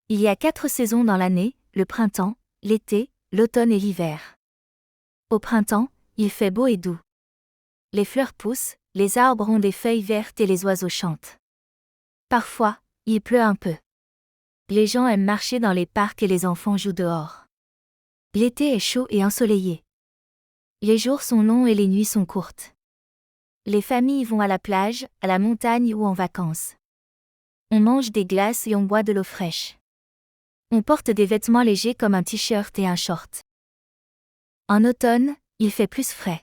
Il y a 4 saisons dans l'année, le printemps, l'été, l'automne et l'hiver. Au printemps, il fait beau et doux. Les fleurs poussent, les arbres ont des feuilles vertes et les oiseaux chantent. Parfois, il pleut un peu. Les gens aiment marcher dans les parcs et les enfants jouent dehors. L'été est chaud et ensoleillé. Les jours sont longs et les nuits sont courtes. Les familles vont à la plage, à la montagne ou en vacances. On mange des glaces et on boit de l'eau fraîche. On porte des vêtements légers comme un t-shirt et un short. En automne, il fait plus frais.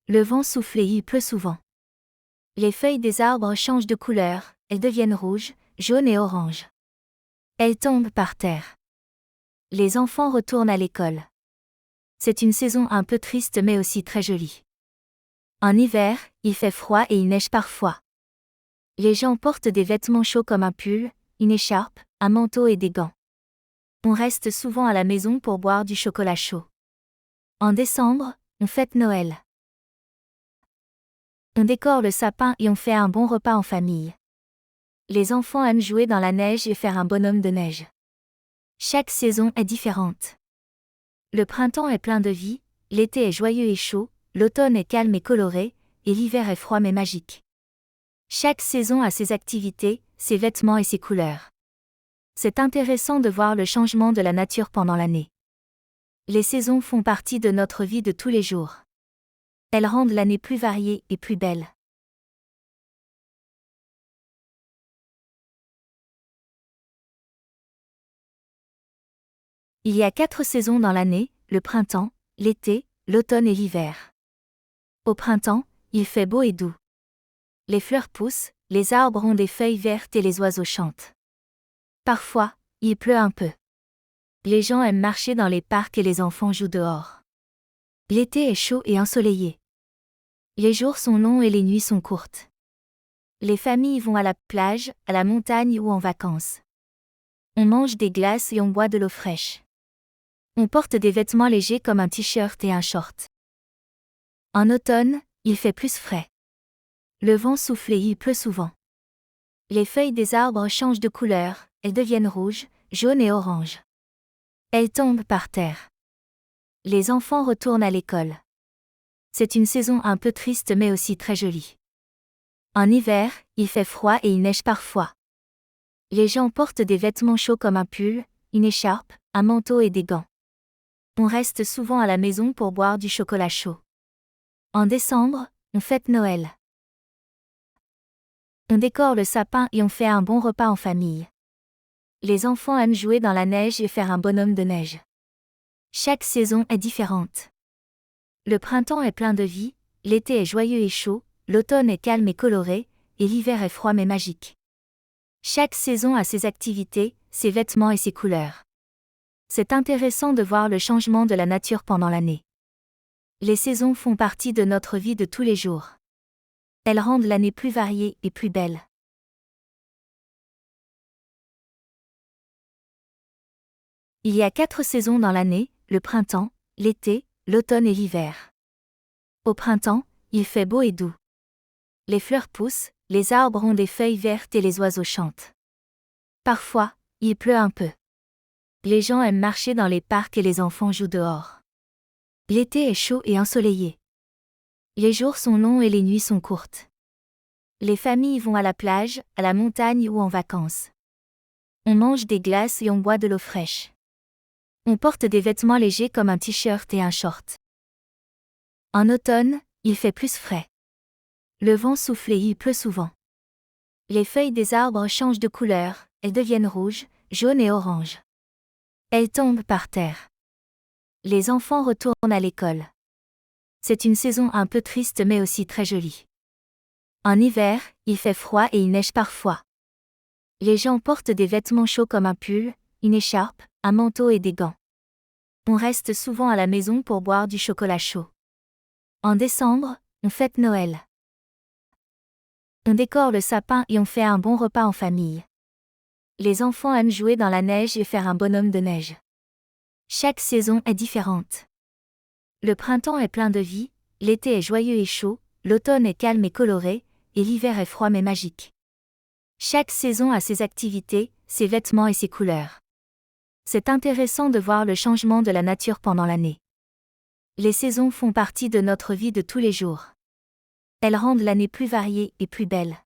Le vent souffle et il pleut souvent. Les feuilles des arbres changent de couleur, elles deviennent rouges, jaunes et oranges. Elles tombent par terre. Les enfants retournent à l'école. C'est une saison un peu triste mais aussi très jolie. En hiver, il fait froid et il neige parfois. Les gens portent des vêtements chauds comme un pull, une écharpe, un manteau et des gants. On reste souvent à la maison pour boire du chocolat chaud. En décembre, on fête Noël. On décore le sapin et on fait un bon repas en famille. Les enfants aiment jouer dans la neige et faire un bonhomme de neige. Chaque saison est différente. Le printemps est plein de vie, l'été est joyeux et chaud, l'automne est calme et coloré, et l'hiver est froid mais magique. Chaque saison a ses activités, ses vêtements et ses couleurs. C'est intéressant de voir le changement de la nature pendant l'année. Les saisons font partie de notre vie de tous les jours. Elles rendent l'année plus variée et plus belle. Il y a 4 saisons dans l'année, le printemps, l'été, l'automne et l'hiver. Au printemps, il fait beau et doux. Les fleurs poussent, les arbres ont des feuilles vertes et les oiseaux chantent. Parfois, il pleut un peu. Les gens aiment marcher dans les parcs et les enfants jouent dehors. L'été est chaud et ensoleillé. Les jours sont longs et les nuits sont courtes. Les familles vont à la plage, à la montagne ou en vacances. On mange des glaces et on boit de l'eau fraîche. On porte des vêtements légers comme un t-shirt et un short. En automne, il fait plus frais. Le vent souffle et il pleut souvent. Les feuilles des arbres changent de couleur, elles deviennent rouges, jaunes et oranges. Elles tombent par terre. Les enfants retournent à l'école. C'est une saison un peu triste mais aussi très jolie. En hiver, il fait froid et il neige parfois. Les gens portent des vêtements chauds comme un pull, une écharpe, un manteau et des gants. On reste souvent à la maison pour boire du chocolat chaud. En décembre, on fête Noël. On décore le sapin et on fait un bon repas en famille. Les enfants aiment jouer dans la neige et faire un bonhomme de neige. Chaque saison est différente. Le printemps est plein de vie, l'été est joyeux et chaud, l'automne est calme et coloré, et l'hiver est froid mais magique. Chaque saison a ses activités, ses vêtements et ses couleurs. C'est intéressant de voir le changement de la nature pendant l'année. Les saisons font partie de notre vie de tous les jours. Elles rendent l'année plus variée et plus belle. Il y a 4 saisons dans l'année, le printemps, l'été, l'automne et l'hiver. Au printemps, il fait beau et doux. Les fleurs poussent, les arbres ont des feuilles vertes et les oiseaux chantent. Parfois, il pleut un peu. Les gens aiment marcher dans les parcs et les enfants jouent dehors. L'été est chaud et ensoleillé. Les jours sont longs et les nuits sont courtes. Les familles vont à la plage, à la montagne ou en vacances. On mange des glaces et on boit de l'eau fraîche. On porte des vêtements légers comme un t-shirt et un short. En automne, il fait plus frais. Le vent souffle et il pleut souvent. Les feuilles des arbres changent de couleur, elles deviennent rouges, jaunes et oranges. Elles tombent par terre. Les enfants retournent à l'école. C'est une saison un peu triste mais aussi très jolie. En hiver, il fait froid et il neige parfois. Les gens portent des vêtements chauds comme un pull, une écharpe, un manteau et des gants. On reste souvent à la maison pour boire du chocolat chaud. En décembre, on fête Noël. On décore le sapin et on fait un bon repas en famille. Les enfants aiment jouer dans la neige et faire un bonhomme de neige. Chaque saison est différente. Le printemps est plein de vie, l'été est joyeux et chaud, l'automne est calme et coloré, et l'hiver est froid mais magique. Chaque saison a ses activités, ses vêtements et ses couleurs. C'est intéressant de voir le changement de la nature pendant l'année. Les saisons font partie de notre vie de tous les jours. Elles rendent l'année plus variée et plus belle.